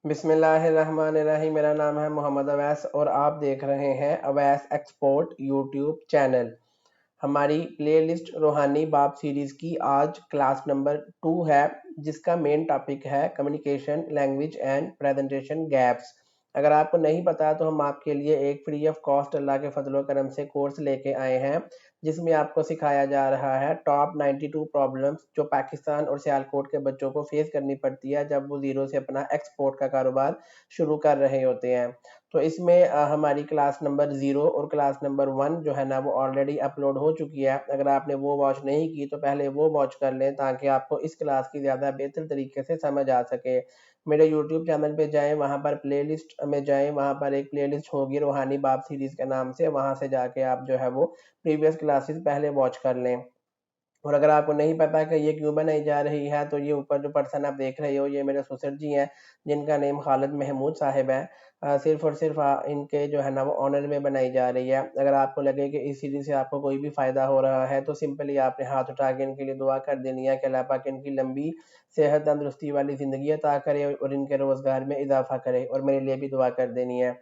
बिस्मिल्लाहिर्रहमानिर्रहीम। मेरा नाम है मोहम्मद अवैस और आप देख रहे हैं अवैस एक्सपोर्ट यूट्यूब चैनल। हमारी प्लेलिस्ट रूहानी बाब सीरीज़ की आज क्लास नंबर 2 है, जिसका मेन टॉपिक है communication language and presentation gaps. अगर आपको नहीं पता तो हम आपके लिए एक फ्री ऑफ कॉस्ट अल्लाह के फजलो करम से कोर्स लेके आए हैं, जिसमें आपको सिखाया जा रहा है टॉप 92 प्रॉब्लम्स जो पाकिस्तान और सियालकोट के बच्चों को फेस करनी पड़ती है जब वो ज़ीरो से अपना एक्सपोर्ट का कारोबार शुरू कर रहे होते हैं। तो इसमें हमारी क्लास नंबर 0 और क्लास नंबर 1 जो है ना वो ऑलरेडी अपलोड हो चुकी है। अगर आपने वो वॉच नहीं की तो पहले वो वॉच कर लें ताकि आपको इस क्लास की ज़्यादा बेहतर तरीके से समझ आ सके। मेरे यूट्यूब चैनल पे जाएं, वहाँ पर प्लेलिस्ट में जाएं, वहाँ पर एक प्लेलिस्ट होगी रूहानी बाब सीरीज़ के नाम से, वहाँ से जाके आप जो है वो प्रीवियस क्लासेस पहले वॉच कर लें। और अगर आपको नहीं पता कि ये क्यों बनाई जा रही है तो ये ऊपर जो पर्सन आप देख रहे हो ये मेरे ससुर जी हैं, जिनका नेम खालिद महमूद साहिब है। सिर्फ और सिर्फ इनके जो है ना वो ऑनर में बनाई जा रही है। अगर आपको लगे कि इस सीरीज से आपको कोई भी फ़ायदा हो रहा है तो सिंपली आपने हाथ उठा के इनके लिए दुआ कर देनी है कि अल्लाह पाक इनकी लंबी सेहत तंदुरुस्ती वाली ज़िंदगी अता करे और इनके रोज़गार में इजाफा करे, और मेरे लिए भी दुआ कर देनी है।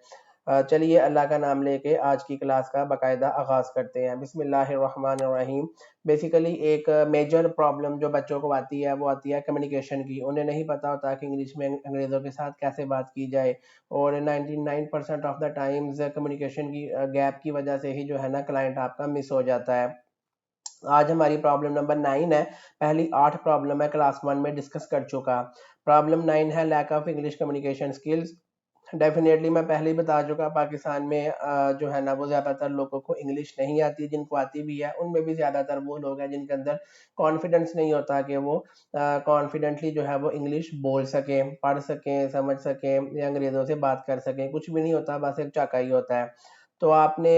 चलिए अल्लाह का नाम लेके आज की क्लास का बाकायदा आगाज़ करते हैं। बिस्मिल्लाहिर्रहमानिर्रहीम। बेसिकली एक मेजर प्रॉब्लम जो बच्चों को आती है वो आती है कम्युनिकेशन की। उन्हें नहीं पता होता कि इंग्लिश में अंग्रेज़ों के साथ कैसे बात की जाए, और 99% ऑफ द टाइम्स कम्युनिकेशन की गैप की वजह से ही जो है ना क्लाइंट आपका मिस हो जाता है। आज हमारी प्रॉब्लम नंबर 9 है। पहली 8 प्रॉब्लम है क्लास 1 में डिस्कस कर चुका। प्रॉब्लम 9 है lack of English communication skills. Definitely मैं पहले ही बता चुका, पाकिस्तान में जो है ना वो ज़्यादातर लोगों को इंग्लिश नहीं आती। जिनको आती भी है उनमें भी ज़्यादातर वो लोग हैं जिनके अंदर कॉन्फिडेंस नहीं होता कि वो कॉन्फिडेंटली जो है वो इंग्लिश बोल सकें, पढ़ सकें, समझ सकें या अंग्रेज़ों से बात कर सकें। कुछ भी नहीं होता, बस एक चाका ही होता है। तो आपने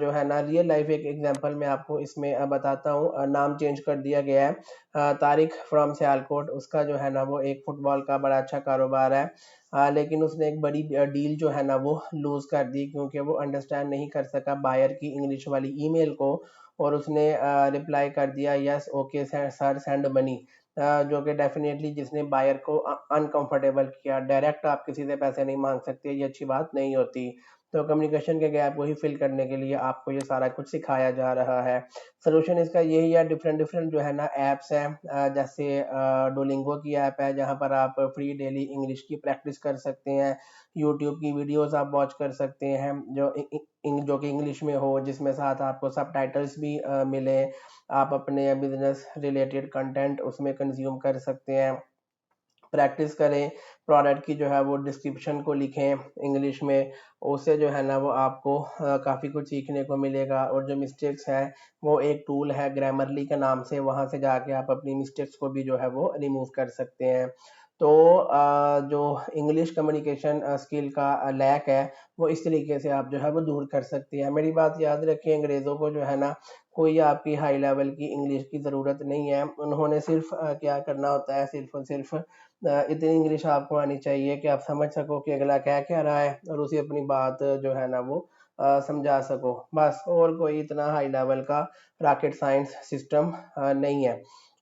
जो है ना रियल लाइफ एक एग्जांपल मैं आपको इसमें बताता हूँ। नाम चेंज कर दिया गया है। तारिक फ्रॉम सियालकोट, उसका जो है ना वो एक फुटबॉल का बड़ा अच्छा कारोबार है। लेकिन उसने एक बड़ी डील जो है ना वो लूज़ कर दी क्योंकि वो अंडरस्टैंड नहीं कर सका बायर की इंग्लिश वाली ईमेल को, और उसने रिप्लाई कर दिया yes okay sir send money, जो कि डेफिनेटली जिसने बायर को अनकंफर्टेबल किया। डायरेक्ट आप किसी से पैसे नहीं मांग सकते, ये अच्छी बात नहीं होती। तो कम्युनिकेशन के गैप को ही फिल करने के लिए आपको ये सारा कुछ सिखाया जा रहा है। सोल्यूशन इसका यही है, डिफरेंट डिफरेंट जो है ना ऐप्स हैं, जैसे डोलिंगो की ऐप है जहाँ पर आप फ्री डेली इंग्लिश की प्रैक्टिस कर सकते हैं। यूट्यूब की वीडियोस आप वॉच कर सकते हैं जो कि इंग्लिश में हो, जिसमें साथ आपको सबटाइटल्स भी मिले। आप अपने बिजनेस रिलेटेड कंटेंट उसमें कंज्यूम कर सकते हैं। प्रैक्टिस करें, प्रोडक्ट की जो है वो डिस्क्रिप्शन को लिखें इंग्लिश में, उससे जो है ना वो आपको काफ़ी कुछ सीखने को मिलेगा। और जो मिस्टेक्स हैं वो एक टूल है ग्रामरली के नाम से, वहाँ से जाके आप अपनी मिस्टेक्स को भी जो है वो रिमूव कर सकते हैं। तो जो इंग्लिश कम्युनिकेशन स्किल का लैक है वो इस तरीके से आप जो है वो दूर कर सकते हैं। मेरी बात याद रखिए, अंग्रेज़ों को जो है ना कोई आपकी हाई लेवल की इंग्लिश की ज़रूरत नहीं है। उन्होंने सिर्फ क्या करना होता है, सिर्फ और सिर्फ इतनी इंग्लिश आपको आनी चाहिए कि आप समझ सको कि अगला क्या कह रहा है और उसे अपनी बात जो है ना वो समझा सको, बस। और कोई इतना हाई लेवल का रॉकेट साइंस सिस्टम नहीं है।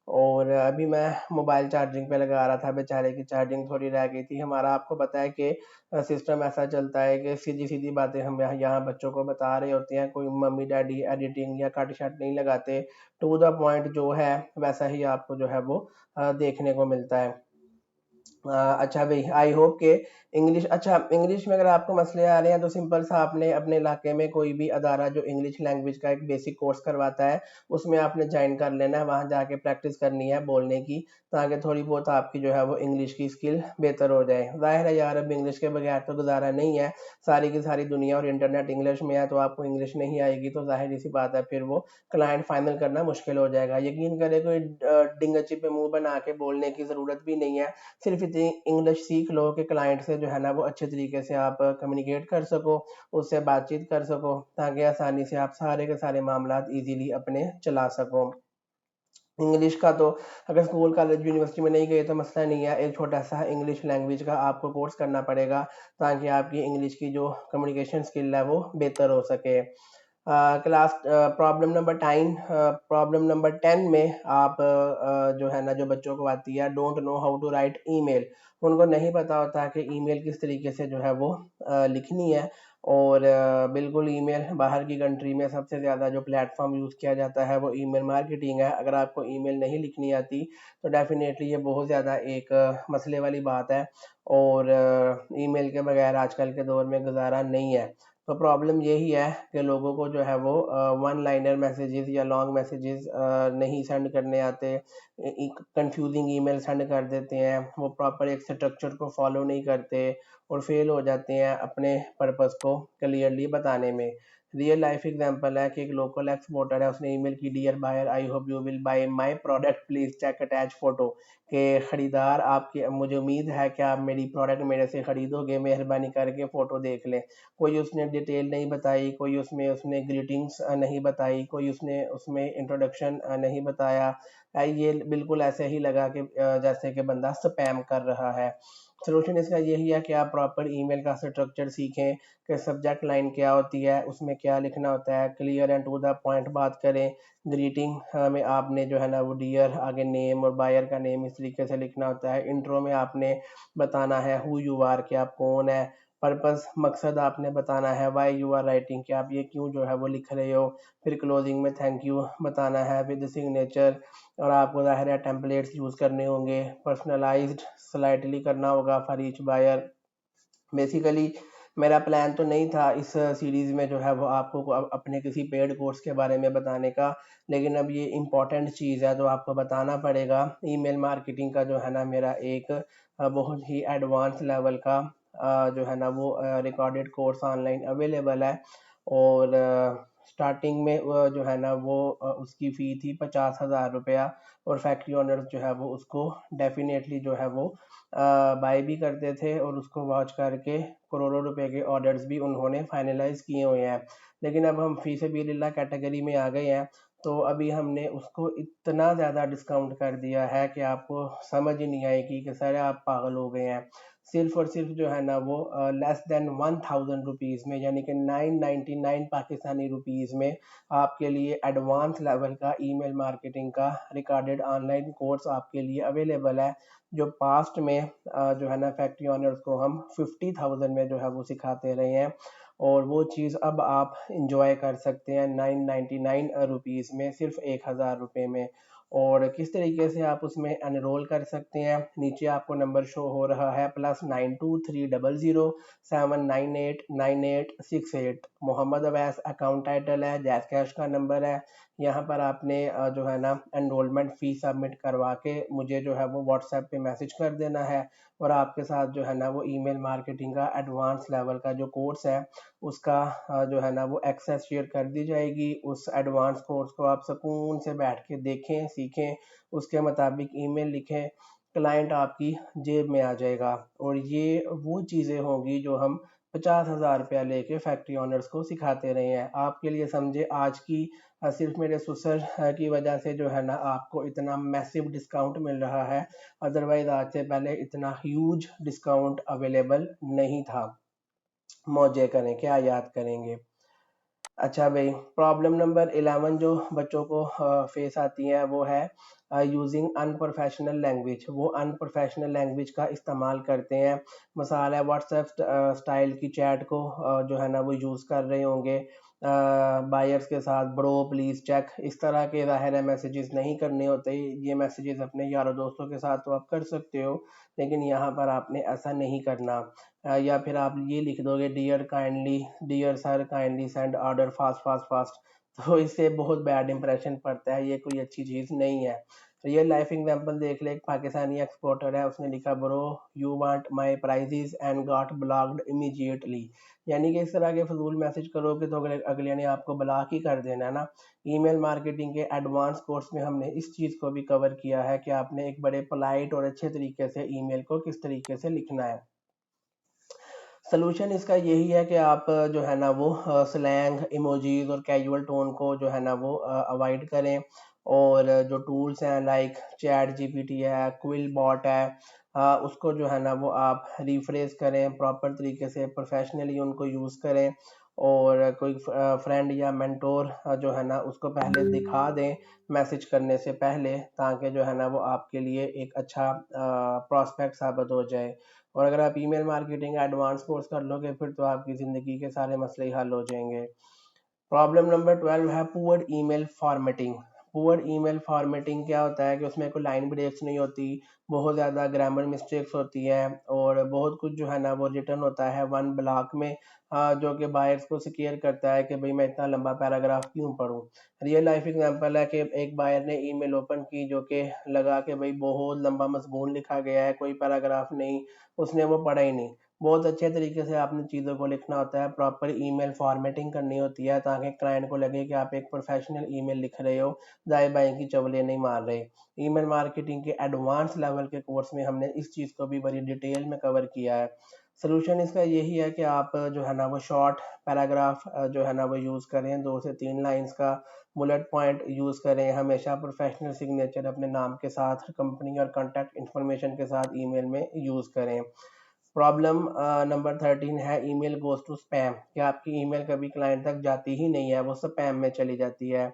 और अभी मैं मोबाइल चार्जिंग पे लगा रहा था, बेचारे की चार्जिंग थोड़ी रह गई थी। हमारा आपको पता है कि सिस्टम ऐसा चलता है कि सीधी सीधी बातें हम यहाँ बच्चों को बता रहे होते हैं, कोई मम्मी डैडी एडिटिंग या कट शट नहीं लगाते। टू द पॉइंट जो है वैसा ही आपको जो है वो देखने को मिलता है। अच्छा भाई, आई होप के इंग्लिश, अच्छा इंग्लिश में अगर आपको मसले आ रहे हैं तो सिंपल सा आपने अपने इलाके में कोई भी अदारा जो इंग्लिश लैंग्वेज का एक बेसिक कोर्स करवाता है उसमें आपने ज्वाइन कर लेना है, वहाँ जाके प्रैक्टिस करनी है बोलने की, ताकि थोड़ी बहुत आपकी जो है वो इंग्लिश की स्किल बेहतर हो जाए। ज़ाहिर है यार, अब इंग्लिश के बगैर तो गुजारा नहीं है। सारी की सारी दुनिया और इंटरनेट इंग्लिश में है, तो आपको इंग्लिश नहीं आएगी तो ज़ाहिर सी बात है फिर वो क्लाइंट फाइनल करना मुश्किल हो जाएगा। यकीन करें, कोई डिंगची पे मुंह बना के बोलने की ज़रूरत भी नहीं है। सिर्फ इतनी इंग्लिश सीख लो कि क्लाइंट से जो है ना वो अच्छे तरीके से आप कम्युनिकेट कर सको, उससे बातचीत कर सको, ताकि आसानी से आप सारे के सारे मामलात इजीली अपने चला सको। इंग्लिश का तो अगर स्कूल कॉलेज यूनिवर्सिटी में नहीं गए तो मसला नहीं है, एक छोटा सा इंग्लिश लैंग्वेज का आपको कोर्स करना पड़ेगा ताकि आपकी इंग्लिश की जो कम्युनिकेशन स्किल है वो बेहतर हो सके। क्लास प्रॉब्लम नंबर 10 में आप जो है ना, जो बच्चों को आती है don't know how to write email, उनको नहीं पता होता कि ईमेल किस तरीके से जो है वो लिखनी है। और बिल्कुल ईमेल बाहर की कंट्री में सबसे ज़्यादा जो प्लेटफॉर्म यूज़ किया जाता है वो ईमेल मार्केटिंग है। अगर आपको ईमेल नहीं लिखनी आती तो डेफिनेटली ये बहुत ज़्यादा एक मसले वाली बात है। और ईमेल के बगैर आजकल के दौर में गुजारा नहीं है। तो प्रॉब्लम यही है कि लोगों को जो है वो वन लाइनर मैसेजेस या लॉन्ग मैसेजेस नहीं सेंड करने आते, कंफ्यूजिंग ईमेल सेंड कर देते हैं, वो प्रॉपर एक स्ट्रक्चर को फॉलो नहीं करते और फेल हो जाते हैं अपने पर्पस को क्लियरली बताने में। रियल लाइफ एग्जांपल है कि एक लोकल एक्सपोर्टर है, उसने ईमेल की dear buyer I hope you will buy my product please check attach photo, के खरीदार आपके, मुझे उम्मीद है कि आप मेरी प्रोडक्ट मेरे से खरीदोगे, मेहरबानी करके फ़ोटो देख लें। कोई उसने डिटेल नहीं बताई, कोई उसमें उसने ग्रीटिंग्स नहीं बताई, कोई उसने उसमें इंट्रोडक्शन नहीं बताया। ये बिल्कुल ऐसे ही लगा कि जैसे कि बंदा स्पैम कर रहा है। सॉल्यूशन इसका यही है कि आप प्रॉपर ईमेल का स्ट्रक्चर सीखें कि सब्जेक्ट लाइन क्या होती है, उसमें क्या लिखना होता है, clear and to the point बात करें। ग्रीटिंग में आपने जो है ना वो डियर आगे नेम और बायर का नेम इस तरीके से लिखना होता है। इंट्रो में आपने बताना है हु यू आर, कि आप कौन है। पर्पस मकसद आपने बताना है, वाई यू आर राइटिंग, कि आप ये क्यों जो है वो लिख रहे हो। फिर क्लोजिंग में थैंक यू बताना है विद सिग्नेचर। और आपको ज़ाहिर है टेम्पलेट्स यूज़ करने होंगे, पर्सनलाइज्ड स्लाइटली करना होगा फॉर ईच बायर। बेसिकली मेरा प्लान तो नहीं था इस सीरीज़ में जो है वो आपको अपने किसी पेड कोर्स के बारे में बताने का, लेकिन अब ये इम्पॉर्टेंट चीज़ है तो आपको बताना पड़ेगा। ईमेल मार्केटिंग का जो है ना मेरा एक बहुत ही एडवांस लेवल का जो है ना वो रिकॉर्डेड कोर्स ऑनलाइन अवेलेबल है। और स्टार्टिंग में जो है ना वो उसकी फ़ी थी 50,000 रुपया। और फैक्ट्री ओनर्स जो है वो उसको डेफिनेटली जो है वो बाय भी करते थे और उसको वॉच करके करोड़ों रुपए के ऑर्डर्स भी उन्होंने फाइनलाइज किए हुए हैं। लेकिन अब हम फी सबिलिल्लाह कैटेगरी में आ गए हैं, तो अभी हमने उसको इतना ज़्यादा डिस्काउंट कर दिया है कि आपको समझ ही नहीं आएगी कि सर आप पागल हो गए हैं। सिर्फ और सिर्फ जो है ना वो लेस देन 1000 रुपीज़ में, यानी कि 999 पाकिस्तानी रुपीज़ में आपके लिए एडवांस लेवल का ईमेल मार्केटिंग का रिकॉर्डेड ऑनलाइन कोर्स आपके लिए अवेलेबल है, जो पास्ट में जो है ना फैक्ट्री ऑनर्स को हम 50,000 में जो है वो सिखाते रहे हैं। और वो चीज़ अब आप इंजॉय कर सकते हैं 999 रुपीज़ में, सिर्फ 1000 रुपये में। और किस तरीके से आप उसमें एनरोल कर सकते हैं, नीचे आपको नंबर शो हो रहा है +923007989868। मोहम्मद अवैस अकाउंट टाइटल है, जैस कैश का नंबर है। यहाँ पर आपने जो है ना एनरोलमेंट फ़ी सबमिट करवा के मुझे जो है वो व्हाट्सएप पे मैसेज कर देना है। और आपके साथ जो है ना वो ईमेल मार्केटिंग का एडवांस लेवल का जो कोर्स है उसका जो है ना वो एक्सेस शेयर कर दी जाएगी। उस एडवांस कोर्स को आप सुकून से बैठ के देखें, सीखें, उसके मुताबिक ईमेल लिखें, क्लाइंट आपकी जेब में आ जाएगा। और ये वो चीज़ें होंगी जो हम 50,000 रुपया लेके फैक्ट्री ओनर्स को सिखाते रहे हैं। आपके लिए समझे आज की सिर्फ मेरे सुसर की वजह से जो है ना आपको इतना मैसिव डिस्काउंट मिल रहा है, अदरवाइज आज से पहले इतना ह्यूज डिस्काउंट अवेलेबल नहीं था। मौजे करें, क्या याद करेंगे। अच्छा भाई, प्रॉब्लम नंबर 11 जो बच्चों को फेस आती है वो है यूजिंग अनप्रोफेशनल लैंग्वेज। वो अनप्रोफेशनल लैंग्वेज का इस्तेमाल करते हैं। मिसाल है व्हाट्सएप स्टाइल की चैट को जो है ना वो यूज़ कर रहे होंगे बायर्स के साथ, ब्रो प्लीज़ चेक, इस तरह के ज़ाहिर है मैसेजेस नहीं करने होते। ये मैसेजेस अपने यारों दोस्तों के साथ तो आप कर सकते हो, लेकिन यहाँ पर आपने ऐसा नहीं करना। या फिर आप ये लिख दोगे dear kindly, dear sir kindly send order fast fast fast, तो इससे बहुत बैड इंप्रेशन पड़ता है, ये कोई अच्छी चीज़ नहीं है। रियल लाइफ एग्जांपल देख ले, एक पाकिस्तानी एक्सपोर्टर है, उसने लिखा bro you want my prices and got blocked immediately. यानी कि इस तरह के फजूल मैसेज करोगे तो अगले ने आपको ब्लॉक ही कर देना है ना। ईमेल मार्केटिंग के एडवांस कोर्स में हमने इस चीज़ को भी कवर किया है कि आपने एक बड़े पोलाइट और अच्छे तरीके से ईमेल को किस तरीके से लिखना है। सलूशन इसका यही है कि आप जो है ना वो स्लैंग, इमोजीज और कैजुअल टोन को जो है ना वो अवॉइड करें। और जो टूल्स हैं लाइक चैट जीपीटी है, क्विल बॉट है, उसको जो है ना वो आप रिफ्रेश करें, प्रॉपर तरीके से प्रोफेशनली उनको यूज़ करें। और कोई फ्रेंड या मेंटोर जो है ना उसको पहले दिखा दें मैसेज करने से पहले, ताकि जो है ना वो आपके लिए एक अच्छा प्रॉस्पेक्ट साबित हो जाए। और अगर आप ईमेल मार्केटिंग एडवांस कोर्स कर लोगे फिर तो आपकी ज़िंदगी के सारे मसले ही हल हो जाएंगे। प्रॉब्लम नंबर 12 है poor email formatting. Poor email formatting क्या होता है कि उसमें कोई लाइन ब्रेक्स नहीं होती, बहुत ज़्यादा ग्रामर मिस्टेक्स होती है और बहुत कुछ जो है ना वो रिटर्न होता है वन ब्लॉक में, जो कि बायर्स को स्केयर करता है कि भाई मैं इतना लंबा पैराग्राफ क्यों पढूं। रियल लाइफ एग्जांपल है कि एक बायर ने ईमेल ओपन की जो कि लगा कि भाई बहुत लंबा मजमून लिखा गया है, कोई पैराग्राफ नहीं, उसने वो पढ़ा ही नहीं। बहुत अच्छे तरीके से आपने चीज़ों को लिखना होता है, प्रॉपर ईमेल फॉर्मेटिंग करनी होती है ताकि क्लाइंट को लगे कि आप एक प्रोफेशनल ईमेल लिख रहे हो, दाएं बाएं की चवले नहीं मार रहे। ईमेल मार्केटिंग के एडवांस लेवल के कोर्स में हमने इस चीज़ को भी बड़ी डिटेल में कवर किया है। सोल्यूशन इसका यही है कि आप जो है ना वो शॉर्ट पैराग्राफ जो है ना वो यूज़ करें, 2 से 3 लाइंस का बुलेट पॉइंट यूज़ करें, हमेशा प्रोफेशनल सिग्नेचर अपने नाम के साथ, कंपनी और कॉन्टैक्ट इन्फॉर्मेशन के साथ ईमेल में यूज़ करें। प्रॉब्लम नंबर 13 है ईमेल गोज टू स्पैम, कि आपकी ईमेल कभी क्लाइंट तक जाती ही नहीं है, वो स्पैम में चली जाती है।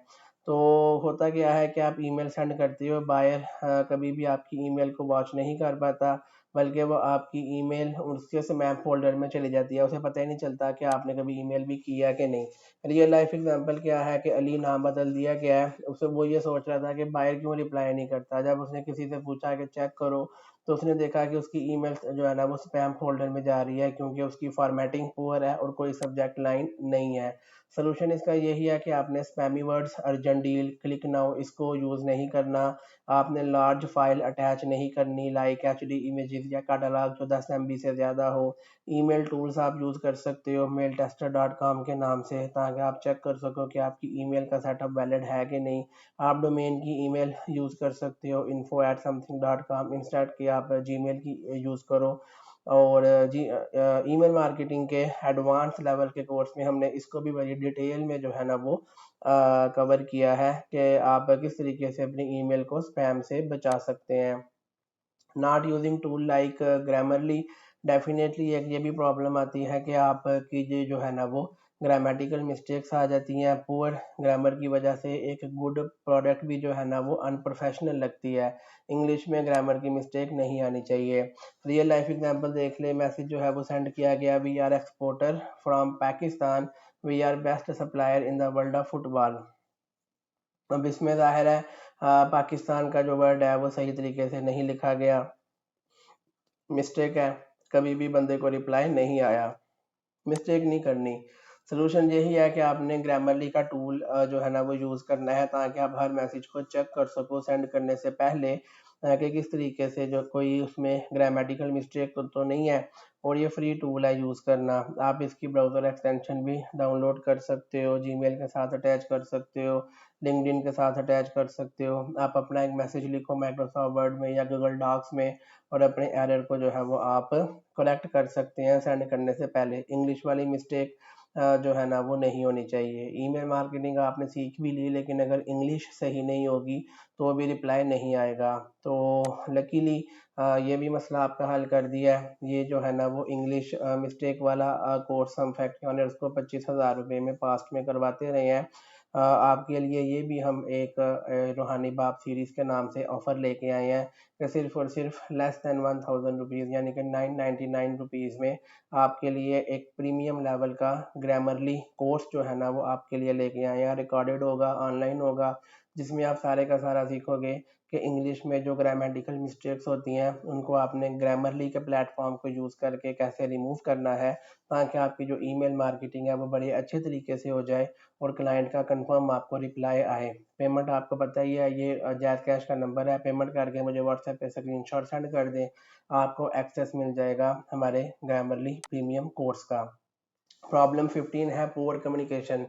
तो होता क्या है कि आप ईमेल सेंड करते हो, बायर कभी भी आपकी ईमेल को वॉच नहीं कर पाता, बल्कि वो आपकी ईमेल उसके स्पैम फोल्डर में चली जाती है, उसे पता ही नहीं चलता कि आपने कभी ईमेल भी किया कि नहीं। रियल लाइफ एग्जांपल क्या है कि अली नाम बदल दिया गया है, उसे वो ये सोच रहा था कि बायर क्यों रिप्लाई नहीं करता, जब उसने किसी से पूछा कि चेक करो तो उसने देखा कि उसकी ईमेल जो है ना वो स्पैम फोल्डर में जा रही है, क्योंकि उसकी फॉर्मेटिंग पुअर है और कोई सब्जेक्ट लाइन नहीं है। सोल्यूशन इसका यही है कि आपने spammy words, urgent deal, click now इसको यूज़ नहीं करना। आपने लार्ज फाइल अटैच नहीं करनी लाइक एचडी इमेजेस या कैटलॉग जो 10 MB से ज़्यादा हो। ईमेल टूल्स आप यूज़ कर सकते हो mailtester.com के नाम से, ताकि आप चेक कर सको कि आपकी ईमेल का सेटअप वैलिड है कि नहीं। आप डोमेन की ईमेल यूज़ कर सकते हो info@something.com, इंस्टेड कि आप जीमेल की यूज़ करो। और जी ईमेल मार्केटिंग के एडवांस लेवल के कोर्स में हमने इसको भी बड़ी डिटेल में जो है ना वो कवर किया है कि आप किस तरीके से अपनी ईमेल को स्पैम से बचा सकते हैं। Not using tool like Grammarly, definitely एक ये भी प्रॉब्लम आती है कि आपकी ये जो है ना वो ग्रामेटिकल मिस्टेक्स आ जाती हैं। पुअर ग्रामर की वजह से एक गुड प्रोडक्ट भी जो है ना वो अनप्रोफेशनल लगती है। इंग्लिश में ग्रामर की मिस्टेक नहीं आनी चाहिए। रियल लाइफ एग्जांपल देख ले, मैसेज जो है वो सेंड किया गया, we are exporter from Pakistan, we are best supplier in the world of football. अब इसमें ज़ाहिर है पाकिस्तान का जो वर्ड है वो सही तरीके से नहीं लिखा गया, मिस्टेक है, कभी भी बंदे को रिप्लाई नहीं आया। मिस्टेक नहीं करनी। सोल्यूशन यही है कि आपने ग्रामरली का टूल जो है ना वो यूज़ करना है, ताकि आप हर मैसेज को चेक कर सको सेंड करने से पहले, कि किस तरीके से जो कोई उसमें ग्रामेटिकल मिस्टेक तो नहीं है। और ये फ्री टूल है यूज़ करना। आप इसकी ब्राउज़र एक्सटेंशन भी डाउनलोड कर सकते हो, जीमेल के साथ अटैच कर सकते हो, लिंक्डइन के साथ अटैच कर सकते हो। आप अपना एक मैसेज लिखो माइक्रोसॉफ्ट वर्ड में या गूगल डॉक्स में, और अपने एरर को जो है वो आप करेक्ट कर सकते हैं सेंड करने से पहले। इंग्लिश वाली मिस्टेक जो है ना वो नहीं होनी चाहिए। ईमेल मार्केटिंग आपने सीख भी ली, लेकिन अगर इंग्लिश सही नहीं होगी तो भी रिप्लाई नहीं आएगा। तो लकीली ये भी मसला आपका हल कर दिया है। ये जो है ना वो इंग्लिश मिस्टेक वाला कोर्स हम फैक्ट्री ऑनर्स को 25,000 रुपये में पास्ट में करवाते रहे हैं। आपके लिए ये भी हम एक रूहानी बाप सीरीज़ के नाम से ऑफ़र लेके आए हैं कि सिर्फ़ और सिर्फ लेस दैन 1000 रुपीज़, यानी कि 999 रुपीज़ में आपके लिए एक प्रीमियम लेवल का ग्रामरली कोर्स जो है ना वो आपके लिए लेके आए हैं। रिकॉर्डेड होगा, ऑनलाइन होगा, जिसमें आप सारे का सारा सीखोगे कि इंग्लिश में जो ग्रामेटिकल मिस्टेक्स होती हैं उनको आपने ग्रामरली के प्लेटफॉर्म को यूज़ करके कैसे रिमूव करना है, ताकि आपकी जो ईमेल मार्केटिंग है वो बड़े अच्छे तरीके से हो जाए और क्लाइंट का कंफर्म आपको रिप्लाई आए। पेमेंट आपको पता ही है, ये जैज़ कैश का नंबर है, पेमेंट करके मुझे व्हाट्सएप पे स्क्रीनशॉट सेंड कर दें, आपको एक्सेस मिल जाएगा हमारे ग्रामरली प्रीमियम कोर्स का। प्रॉब्लम 15 है पुअर कम्युनिकेशन।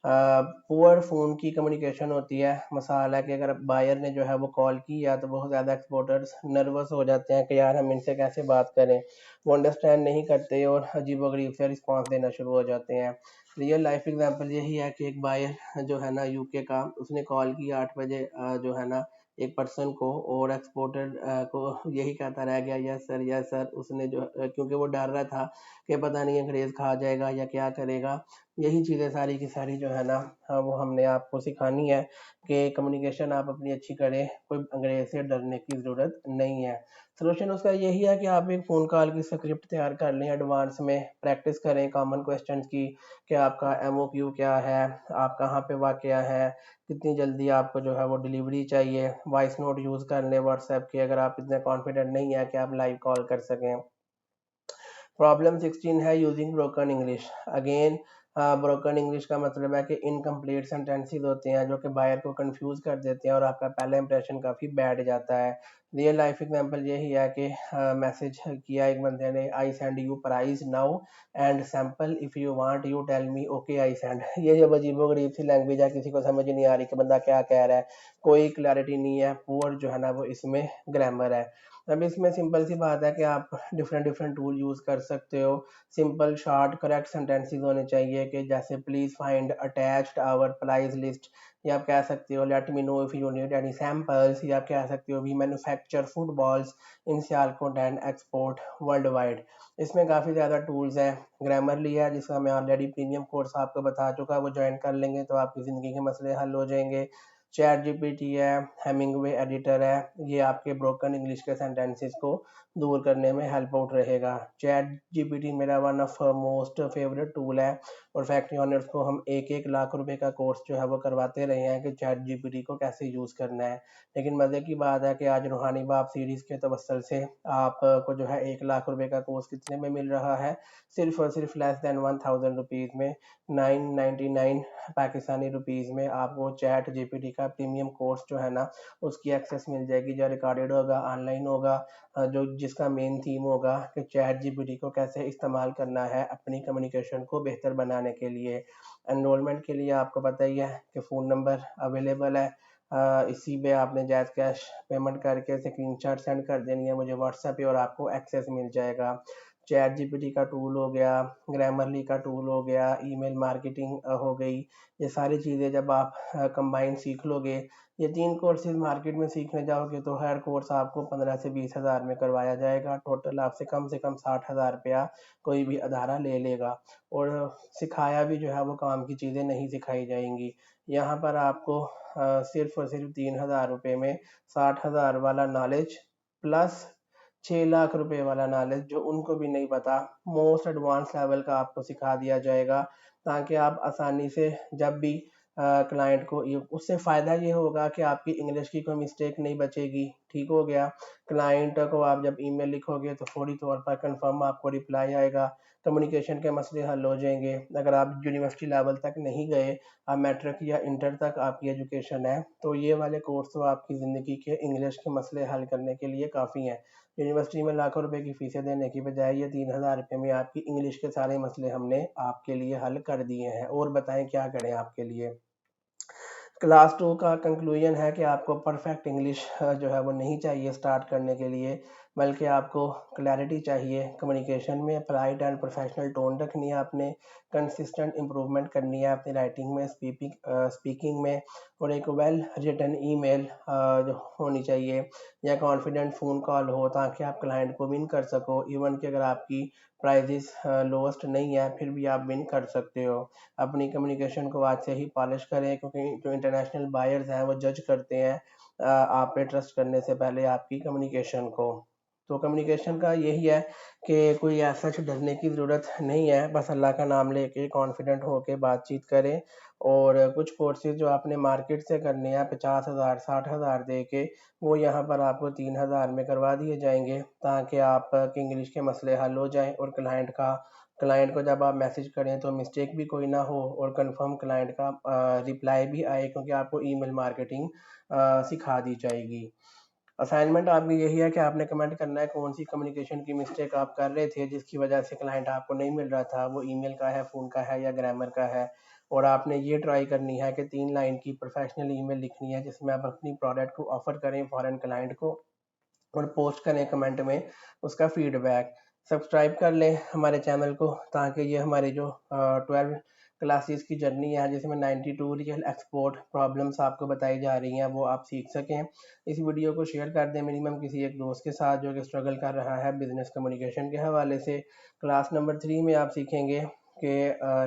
पुअर फ़ोन की कम्युनिकेशन होती है। मसाल है कि अगर बायर ने जो है वो कॉल की या तो बहुत ज़्यादा एक्सपोर्टर्स नर्वस हो जाते हैं कि यार हम इनसे कैसे बात करें, वो अंडरस्टैंड नहीं करते और अजीबोगरीब से रिस्पॉन्स देना शुरू हो जाते हैं। रियल लाइफ एग्जांपल यही है कि एक बायर जो है ना यूके का, उसने कॉल की 8 बजे जो है ना एक पर्सन को, और एक्सपोर्टर को यही कहता रह गया यस सर यस सर। उसने जो क्योंकि वो डर रहा था कि पता नहीं अंग्रेज़ खा जाएगा या क्या करेगा, यही चीज़ें सारी की सारी जो है ना, हाँ, वो हमने आपको सिखानी है कि कम्युनिकेशन आप अपनी अच्छी करें, कोई अंग्रेज से डरने की ज़रूरत नहीं है। सॉल्यूशन उसका यही है कि आप एक फ़ोन कॉल की स्क्रिप्ट तैयार कर लें, एडवांस में प्रैक्टिस करें कॉमन क्वेश्चंस की कि आपका एमओक्यू क्या है, आप कहाँ पे वाक़या है, कितनी जल्दी आपको जो है वो डिलीवरी चाहिए। वॉइस नोट यूज़ कर लें व्हाट्सएप की, अगर आप इतने कॉन्फिडेंट नहीं है कि आप लाइव कॉल कर सकें। प्रॉब्लम 16 है using broken English. Again broken English का मतलब है कि इनकम्प्लीट सेंटेंसेस होते हैं जो कि बायर को कंफ्यूज कर देते हैं और आपका पहला इंप्रेशन काफ़ी बैड जाता है। रियल लाइफ एग्जांपल यही है कि मैसेज किया एक बंदे ने, I send you price now and sample if you want you tell me okay I send. ये जब अजीबोगरीब सी लैंग्वेज है, किसी को समझ नहीं आ रही कि बंदा क्या कह रहा है, कोई क्लैरिटी नहीं है, पुअर जो है ना वो इसमें ग्रामर है। अब इसमें सिंपल सी बात है कि आप डिफरेंट डिफरेंट टूल यूज़ कर सकते हो। सिंपल शॉर्ट करेक्ट सेंटेंसेस होने चाहिए कि जैसे please find attached our price list, या आप कह सकते हो let me know if you need any samples, या आप कह सकते हो we manufacture footballs in Sialkot and export world wide. इसमें काफ़ी ज़्यादा टूल्स हैं। ग्रामरली है जिसका मैं ऑलरेडी प्रीमियम कोर्स आपको बता चुका, वो ज्वाइन कर लेंगे तो आपकी ज़िंदगी के मसले हल हो जाएंगे। चैट जीपीटी है, हेमिंगवे एडिटर है, ये आपके ब्रोकन इंग्लिश के सेंटेंसेस को दूर करने में हेल्प आउट रहेगा। चैट जीपीटी मेरा one of most favourite tool है और फैक्ट्री ऑनर्स को हम 1-1 लाख रुपए का कोर्स जो है वो करवाते रहे हैं कि चैट जीपीटी को कैसे यूज़ करना है। लेकिन मज़े की बात है कि आज रूहानी बाप सीरीज़ के तवसल से आपको जो है 1 लाख रुपए का कोर्स कितने में मिल रहा है, सिर्फ और सिर्फ लेस देन 1000 रुपीज़ में, 999 पाकिस्तानी रुपीज़ में आपको चैट जीपीटी का प्रीमियम कोर्स जो है ना उसकी एक्सेस मिल जाएगी, जो रिकॉर्डेड होगा, ऑनलाइन होगा, जो जिसका मेन थीम होगा कि चैट जीपीटी को कैसे इस्तेमाल करना है अपनी कम्युनिकेशन को बेहतर बनाने के लिए। एनरोलमेंट के लिए आपको पता ही है कि फ़ोन नंबर अवेलेबल है, इसी पे आपने जैज़ कैश पेमेंट करके स्क्रीनशॉट सेंड कर देनी है मुझे व्हाट्सएप पे और आपको एक्सेस मिल जाएगा। चैट जीपीटी का टूल हो गया, ग्रामरली का टूल हो गया, ईमेल मार्केटिंग हो गई, ये सारी चीज़ें जब आप कंबाइन सीख लोगे, ये 3 कोर्सेज मार्केट में सीखने जाओगे तो हर कोर्स आपको 15 से 20 हज़ार में करवाया जाएगा। टोटल आपसे कम से कम 60 हज़ार रुपया कोई भी अदारा ले लेगा और सिखाया भी जो है वो काम की चीज़ें नहीं सिखाई जाएंगी। यहाँ पर आपको सिर्फ और सिर्फ 3 हज़ार रुपये में 60 हज़ार वाला नॉलेज प्लस 6 लाख रुपए वाला नॉलेज जो उनको भी नहीं पता, मोस्ट एडवांस लेवल का आपको सिखा दिया जाएगा, ताकि आप आसानी से जब भी क्लाइंट को उससे फ़ायदा ये होगा कि आपकी इंग्लिश की कोई मिस्टेक नहीं बचेगी। ठीक हो गया, क्लाइंट को आप जब ईमेल लिखोगे तो फौरी तौर पर कंफर्म आपको रिप्लाई आएगा, कम्युनिकेशन के मसले हल हो जाएंगे। अगर आप यूनिवर्सिटी लेवल तक नहीं गए, आप मैट्रिक या इंटर तक आपकी एजुकेशन है, तो ये वाले कोर्स तो आपकी ज़िंदगी के इंग्लिश के मसले हल करने के लिए काफ़ी हैं। यूनिवर्सिटी में लाखों रुपए की फीसें देने की बजाय ये 3 हज़ार रुपये में आपकी इंग्लिश के सारे मसले हमने आपके लिए हल कर दिए हैं। और बताएं क्या करें आपके लिए। क्लास 2 का कंक्लूजन है कि आपको परफेक्ट इंग्लिश जो है वो नहीं चाहिए स्टार्ट करने के लिए, बल्कि आपको क्लैरिटी चाहिए कम्युनिकेशन में, पोलाइट एंड प्रोफेशनल टोन रखनी है आपने, कंसिस्टेंट इम्प्रूवमेंट करनी है अपनी राइटिंग में, स्पीकिंग में, और एक वेल रिटन ईमेल जो होनी चाहिए, या कॉन्फिडेंट फ़ोन कॉल हो ताकि आप क्लाइंट को विन कर सको। इवन कि अगर आपकी प्राइजेस लोएस्ट नहीं है फिर भी आप विन कर सकते हो। अपनी कम्युनिकेशन को आज से ही पॉलिश करें, क्योंकि जो इंटरनेशनल बायर्स हैं वो जज करते हैं आप पे ट्रस्ट करने से पहले आपकी कम्युनिकेशन को। तो कम्युनिकेशन का यही है कि कोई ऐसा डरने की ज़रूरत नहीं है, बस अल्लाह का नाम लेके कॉन्फिडेंट होके बातचीत करें। और कुछ कोर्सेज जो आपने मार्केट से करने हैं 50 हज़ार 60 हज़ार दे के, वो यहाँ पर आपको 3 हज़ार में करवा दिए जाएंगे, ताकि आप इंग्लिश के मसले हल हो जाएं और क्लाइंट को जब आप मैसेज करें तो मिस्टेक भी कोई ना हो और कंफर्म क्लाइंट का रिप्लाई भी आए, क्योंकि आपको ईमेल मार्केटिंग सिखा दी जाएगी। असाइनमेंट आपकी यही है कि आपने कमेंट करना है कौन सी कम्युनिकेशन की मिस्टेक आप कर रहे थे जिसकी वजह से क्लाइंट आपको नहीं मिल रहा था, वो ईमेल का है, फ़ोन का है, या ग्रामर का है। और आपने ये ट्राई करनी है कि 3 लाइन की प्रोफेशनल ईमेल लिखनी है जिसमें आप अपनी प्रोडक्ट को ऑफर करें फॉरेन क्लाइंट को और पोस्ट करें कमेंट में उसका फीडबैक। सब्सक्राइब कर लें हमारे चैनल को, ताकि ये हमारी जो 12 क्लासेस की जर्नी है जिसमें 92 रियल एक्सपोर्ट प्रॉब्लम्स आपको बताई जा रही हैं वो आप सीख सकें। इस वीडियो को शेयर कर दें मिनिमम किसी एक दोस्त के साथ जो कि स्ट्रगल कर रहा है बिजनेस कम्युनिकेशन के हवाले से। क्लास नंबर 3 में आप सीखेंगे कि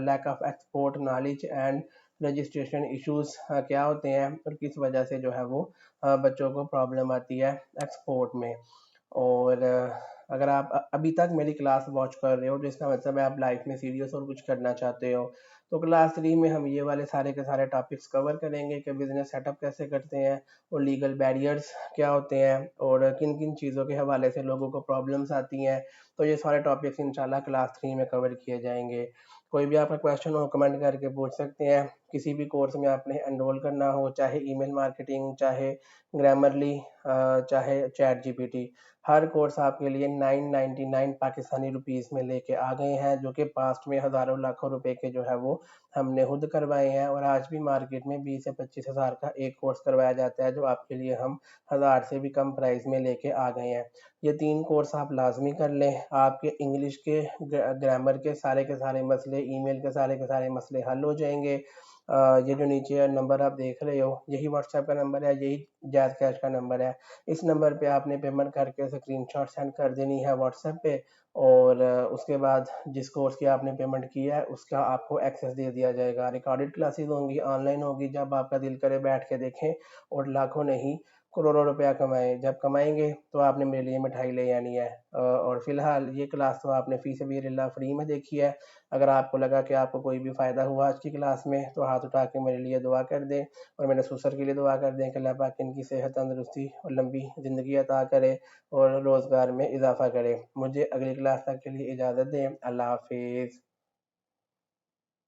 lack of export knowledge and registration issues क्या होते हैं और किस वजह से जो है वो बच्चों को प्रॉब्लम आती है एक्सपोर्ट में। और अगर आप अभी तक मेरी क्लास वॉच कर रहे हो तो इसका मतलब है आप लाइफ में सीरियस और कुछ करना चाहते हो। तो क्लास 3 में हम ये वाले सारे के सारे टॉपिक्स कवर करेंगे कि बिजनेस सेटअप कैसे करते हैं और लीगल बैरियर्स क्या होते हैं और किन किन चीज़ों के हवाले से लोगों को प्रॉब्लम्स आती हैं। तो ये सारे टॉपिक्स इंशाल्लाह क्लास 3 में कवर किए जाएंगे। कोई भी आपका क्वेश्चन हो कमेंट करके पूछ सकते हैं। किसी भी कोर्स में आपने एनरोल करना हो, चाहे ईमेल मार्केटिंग, चाहे ग्रामरली, चाहे चैट जीपीटी, हर कोर्स आपके लिए 999 पाकिस्तानी रुपीस में लेके आ गए हैं, जो कि पास्ट में हज़ारों लाखों रुपए के जो है वो हमने खुद करवाए हैं। और आज भी मार्केट में 20 से 25 हज़ार का एक कोर्स करवाया जाता है, जो आपके लिए हम हज़ार से भी कम प्राइस में लेके आ गए हैं। ये 3 कोर्स आप लाजमी कर लें, आपके इंग्लिश के ग्रामर के सारे मसले, ईमेल के सारे मसले हल हो जाएंगे। ये जो नीचे नंबर आप देख रहे हो, यही व्हाट्सएप का नंबर है, यही जैज़ कैश का नंबर है। इस नंबर पे आपने पेमेंट करके स्क्रीनशॉट सेंड कर देनी है व्हाट्सएप पे। और उसके बाद जिस कोर्स की आपने पेमेंट किया है उसका आपको एक्सेस दे दिया जाएगा। रिकॉर्डेड क्लासेस होंगी, ऑनलाइन होगी, जब आपका दिल करे बैठ के देखें और लाखों नहीं करोड़ों रुपया कमाएं। जब कमाएंगे तो आपने मेरे लिए मिठाई ले आनी है। और फिलहाल ये क्लास तो आपने फी सबीलिल्लाह फ्री में देखी है। अगर आपको लगा कि आपको कोई भी फ़ायदा हुआ आज की क्लास में तो हाथ उठा के मेरे लिए दुआ कर दें और मेरे ससुर के लिए दुआ कर दें कि अल्लाह पाक इनकी सेहत तंदरुस्ती और लंबी ज़िंदगी अता करे और रोज़गार में इजाफ़ा करे। मुझे अगली क्लास तक के लिए इजाज़त दें। अल्लाह हाफिज़।